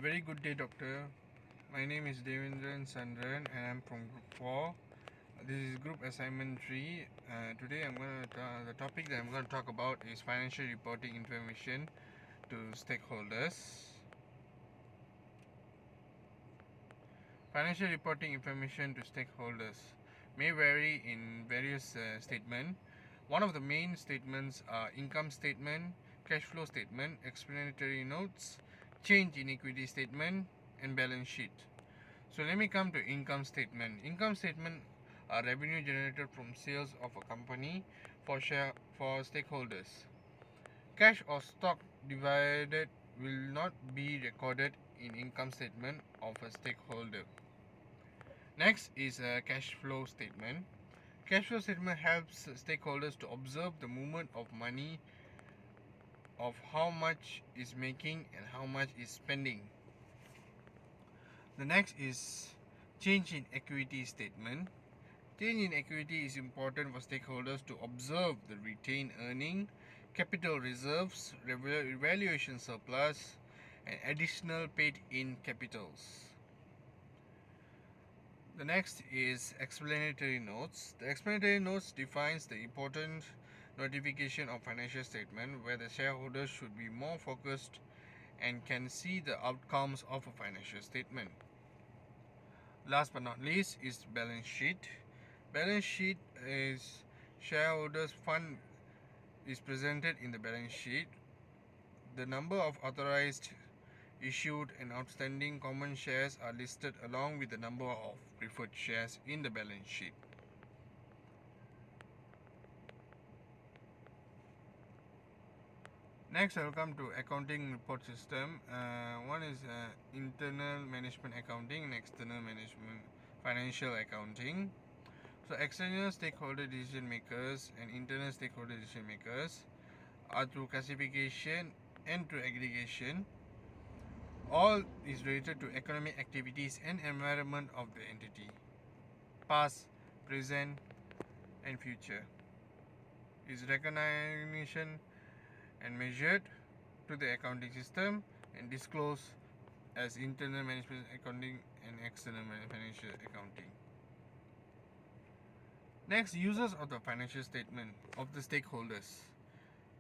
very good day, Doctor. My name is Devendran Sandran and I'm from Group 4. This is Group Assignment 3. Today, the topic that I'm going to talk about is financial reporting information to stakeholders. Financial reporting information to stakeholders may vary in various statements. One of the main statements are income statement, cash flow statement, explanatory notes, change in equity statement, and balance sheet. So let me come to income statement. Income statement are revenue generated from sales of a company for stakeholders. Cash or stock divided will not be recorded in income statement of a stakeholder. Next is a cash flow statement. Cash flow statement helps stakeholders to observe the movement of money, of how much is making and how much is spending. The next is change in equity statement. Change in equity is important for stakeholders to observe the retained earning, capital reserves, revaluation surplus, and additional paid in capitals. The next is explanatory notes. The explanatory notes defines the important notification of financial statement where the shareholders should be more focused and can see the outcomes of a financial statement. Last but not least is balance sheet. Balance sheet is shareholders fund is presented in the balance sheet. The number of authorized, issued and outstanding common shares are listed along with the number of preferred shares in the balance sheet. Next, I will come to accounting report system. One is internal management accounting and external management financial accounting. So external stakeholder decision makers and internal stakeholder decision makers are through classification and through aggregation. All is related to economic activities and environment of the entity, past, present, and future. Is recognition and measured to the accounting system and disclosed as internal management accounting and external financial accounting. Next, users of the financial statement of the stakeholders.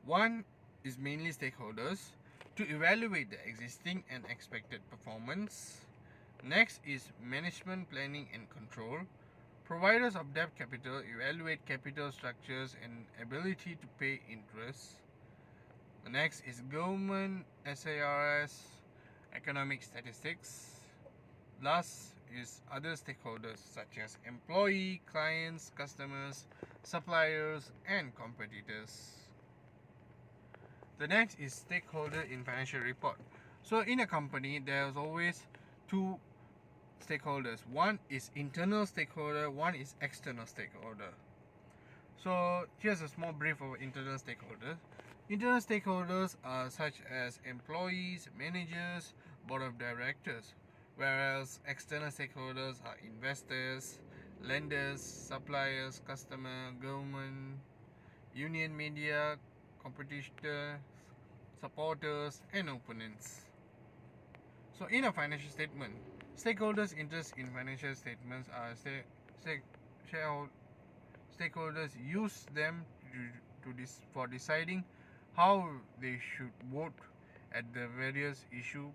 One is mainly stakeholders to evaluate the existing and expected performance. Next is management planning and control. Providers of debt capital evaluate capital structures and ability to pay interest. The next is government SARS economic statistics. Last is other stakeholders such as employee, clients, customers, suppliers, and competitors. The next is stakeholder in financial report. So in a company, there's always two stakeholders. One is internal stakeholder, one is external stakeholder. So here's a small brief of internal stakeholders. Internal stakeholders are such as employees, managers, board of directors, whereas external stakeholders are investors, lenders, suppliers, customer, government, union, media, competitors, supporters, and opponents. So in a financial statement, stakeholders' interest in financial statements are stakeholders use them for deciding how they should vote at the various issues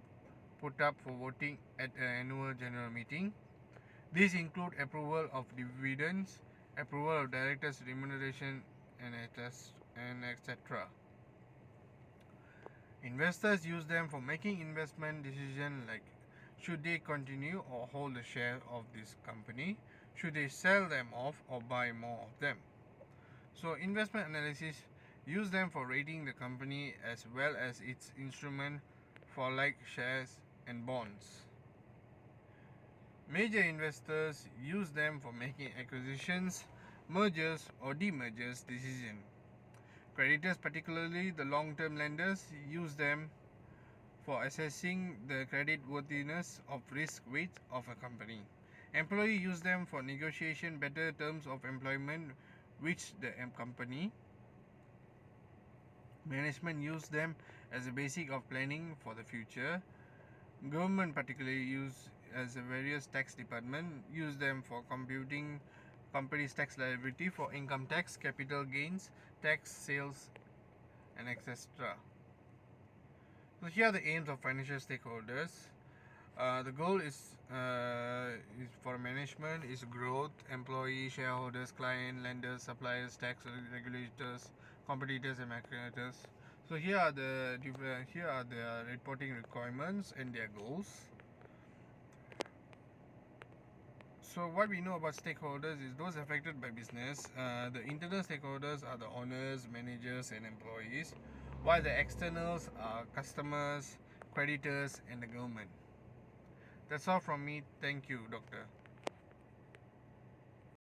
put up for voting at an annual general meeting. These include approval of dividends, approval of directors' remuneration, and etc. Investors use them for making investment decisions like should they continue or hold a share of this company, should they sell them off or buy more of them. So investment analysis use them for rating the company as well as its instrument for like shares and bonds. Major investors use them for making acquisitions, mergers or demergers decisions. Creditors, particularly the long-term lenders, use them for assessing the creditworthiness of risk weight of a company. Employees use them for negotiation better terms of employment which the company. Management use them as a basic of planning for the future. Government particularly use as a various tax department use them for computing companies tax liability for income tax, capital gains, tax, sales, and etc. So here are the aims of financial stakeholders. The goal is for management is growth, employee, shareholders, client, lenders, suppliers, tax regulators, competitors, and marketers. So here are the reporting requirements and their goals. So what we know about stakeholders is those affected by business. The internal stakeholders are the owners, managers, and employees, while the externals are customers, creditors, and the government. That's all from me. Thank you, Doctor.